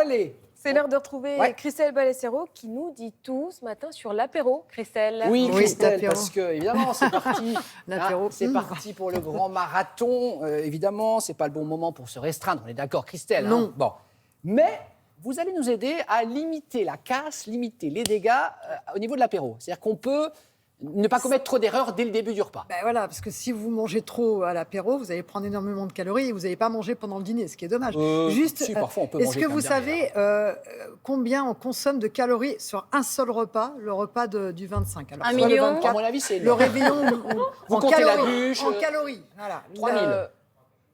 Allez. C'est l'heure de retrouver Christelle Balesero qui nous dit tout ce matin sur l'apéro. Christelle. Oui, Christelle, l'apéro. parce que évidemment, c'est parti. L'apéro. C'est parti pour le grand marathon. Évidemment, c'est pas le bon moment pour se restreindre. On est d'accord, Christelle. Non. Bon, mais vous allez nous aider à limiter la casse, limiter les dégâts au niveau de l'apéro. C'est-à-dire qu'on peut ne pas commettre trop d'erreurs dès le début du repas. Ben voilà, parce que si vous mangez trop à l'apéro, vous allez prendre énormément de calories et vous n'allez pas manger pendant le dîner, ce qui est dommage. Si, parfois on peut est-ce manger que quand vous même derrière. savez combien on consomme de calories sur un seul repas, le repas du 25? Alors, 1 soit le million 24, À mon avis, c'est le réveillon Vous en comptez la calories. bûche, En calories, voilà. 3000.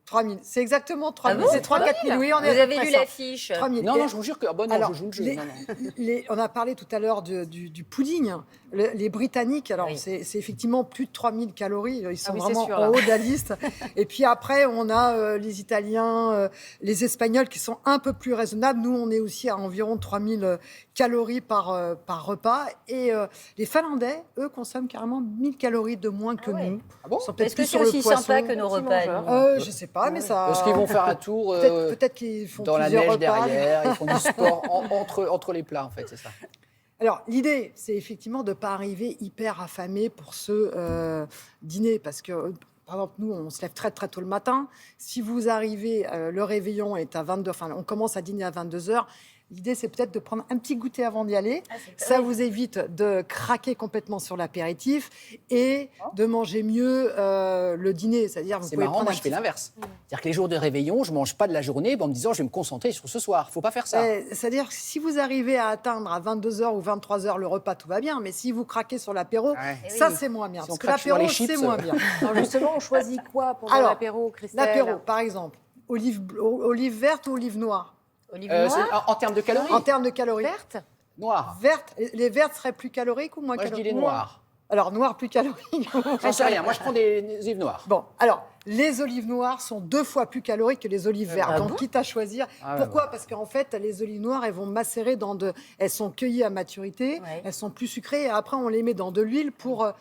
3000, c'est exactement 3000. Ah bon, C'est 3-4 000, oui, on est Vous à peu avez près lu ça. l'affiche. 3000. Non, non, je vous jure que Alors, je joue le jeu. Non, non. on a parlé tout à l'heure du pudding. Les Britanniques, alors Oui. c'est effectivement plus de 3000 calories. Ils sont oui, vraiment c'est sûr, en là. haut de la liste. Et puis après, on a les Italiens, les Espagnols qui sont un peu plus raisonnables. Nous, on est aussi à environ 3000 calories par repas. Et les Finlandais, eux, consomment carrément 1000 calories de moins que ouais. nous. Ah bon Ils sont peut-être Est-ce que plus c'est sur le aussi poisson. sympa que nos Petit repas mangeur. nous Je sais pas, mais ça. Est-ce qu'ils vont faire un tour Peut-être qu'ils font dans la plusieurs neige repas. derrière, ils font du sport entre les plats, en fait, c'est ça. Alors, l'idée, c'est effectivement de ne pas arriver hyper affamé pour ce dîner. Parce que, par exemple, nous, on se lève très, très tôt le matin. Si vous arrivez, le réveillon est à 22h, enfin, on commence à dîner à 22h. L'idée, c'est peut-être de prendre un petit goûter avant d'y aller. Ça vous évite de craquer complètement sur l'apéritif et de manger mieux le dîner. C'est-à-dire, vous C'est pouvez marrant, prendre moi un je fais petit- l'inverse. C'est-à-dire que les jours de réveillon, je ne mange pas de la journée en me disant je vais me concentrer sur ce soir. Faut pas faire ça. C'est-à-dire que si vous arrivez à atteindre à 22h ou 23h le repas, tout va bien. Mais si vous craquez sur l'apéro, Ouais. ça, oui. c'est moins bien. Si on Parce que craque sur les l'apéro, chips, c'est moins bien. Alors justement, on choisit quoi pour Alors, l'apéro, Christelle? L'apéro, par exemple, olive verte ou olive noire? Olive C'est noire. en termes de calories En termes de calories. Verte. Noir. Verte, les vertes seraient plus caloriques ou moins Moi je dis caloriques? les noirs. Alors, noir plus calorique. J'en sais rien. Moi je prends des olives noires. Bon, alors, les olives noires sont 2 fois plus caloriques que les olives vertes. Ah Donc, bon quitte à choisir. Ah ouais, Pourquoi? Parce qu'en fait, les olives noires, elles vont macérer elles sont cueillies à maturité, Ouais. elles sont plus sucrées, et après, on les met dans de l'huile pour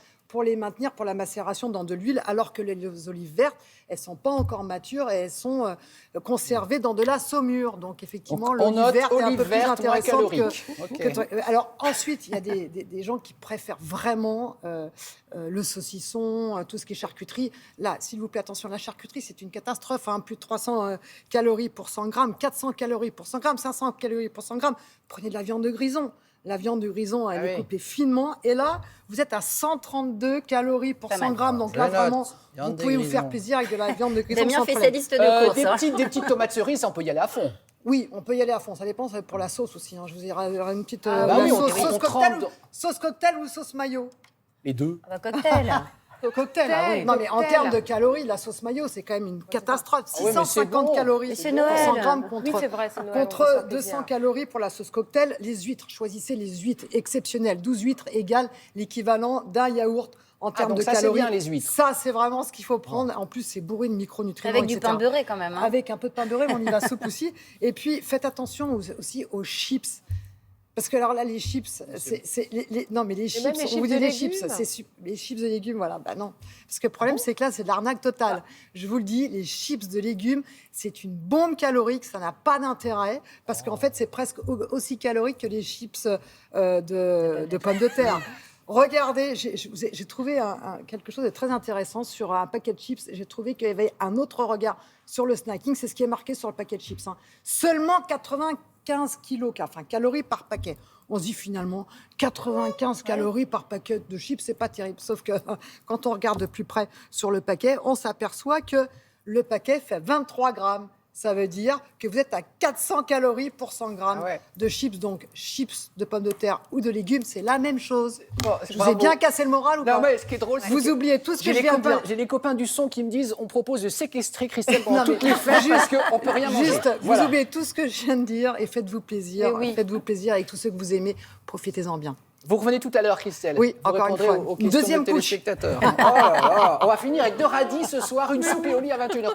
les maintenir, pour la macération dans de l'huile, alors que les olives vertes, elles sont pas encore matures et elles sont conservées dans de la saumure. Donc, effectivement, Donc, on l'olive note verte est un olive peu plus verte, moins intéressante calorique. Ok. Alors, ensuite, il y a des gens qui préfèrent vraiment le saucisson, tout ce qui est charcuterie. Là, s'il vous plaît, attention, la charcuterie, c'est une catastrophe. Hein. Plus de 300 calories pour 100 grammes, 400 calories pour 100 grammes, 500 calories pour 100 grammes. Prenez de la viande de grison. La viande de grison, elle Ah est oui. coupée finement. Et là, vous êtes à 132 calories pour Pas 100 mal. grammes. Donc Je là, note. vraiment, Viande vous de pouvez vous grison. faire plaisir avec de la viande de grison Damien sans fait sa problème. liste de courses. hein. Des petites tomates cerises, on peut y aller à fond. Oui, on peut y aller à fond. Ça dépend c'est pour la sauce aussi. Hein. Je vous dirai une petite bah la oui, sauce, on cocktail, trempe dans- sauce cocktail ou sauce mayo. Les deux. Ah bah, cocktail. Cocktail, ah oui. Non, mais en cocktail. termes de calories, la sauce mayo, c'est quand même une catastrophe. Ah ouais, mais c'est 650 bon. calories Mais c'est pour Noël. 100 grammes Oui, contre, c'est vrai, c'est Noël, on peut se contre faire 200 plaisir. calories pour la sauce cocktail. Les huîtres, choisissez les huîtres exceptionnelles. 12 huîtres égale l'équivalent d'un yaourt en termes donc de ça, c'est calories. bien, les huîtres. Ça, c'est vraiment ce qu'il faut prendre. En plus, c'est bourré de micronutriments, Avec du etc. pain beurré quand même. hein. Avec un peu de pain beurré, mais on y va soupe aussi. Et puis, faites attention aussi aux chips. Parce que alors là, les chips, non mais les Et chips, même les on chips vous dit de les légumes. chips, les chips de légumes, voilà, bah non. Parce que le problème, c'est que là, c'est de l'arnaque totale. Je vous le dis, les chips de légumes, c'est une bombe calorique, ça n'a pas d'intérêt, parce qu'en fait, c'est presque aussi calorique que les chips de pommes de terre. Regardez, j'ai trouvé quelque chose de très intéressant sur un paquet de chips. J'ai trouvé qu'il y avait un autre regard sur le snacking. C'est ce qui est marqué sur le paquet de chips. Hein. Seulement 95 calories par paquet. On se dit finalement 95 calories par paquet de chips, c'est pas terrible. Sauf que quand on regarde de plus près sur le paquet, on s'aperçoit que le paquet fait 23 grammes. Ça veut dire que vous êtes à 400 calories pour 100 grammes Ah ouais. de chips. Donc, chips de pommes de terre ou de légumes, c'est la même chose. Bon, Je vous ai bravo. bien cassé le moral ou Non, pas? mais ce qui est drôle, c'est Vous que oubliez tout ce que j'ai je les viens de copains, dire. j'ai les copains du son qui me disent on propose de séquestrer Christelle pendant Non, mais toutes les fêtes parce qu'on peut rien manger. Juste, vous Voilà. oubliez tout ce que je viens de dire et faites-vous plaisir. Mais oui. Faites-vous plaisir avec tous ceux que vous aimez. Profitez-en bien. Vous revenez tout à l'heure, Christelle. Oui, Vous encore une répondrez fois. aux Une questions deuxième des couche. téléspectateurs. Oh là là. On va finir avec 2 radis ce soir, une soupe et au lit à 21h30.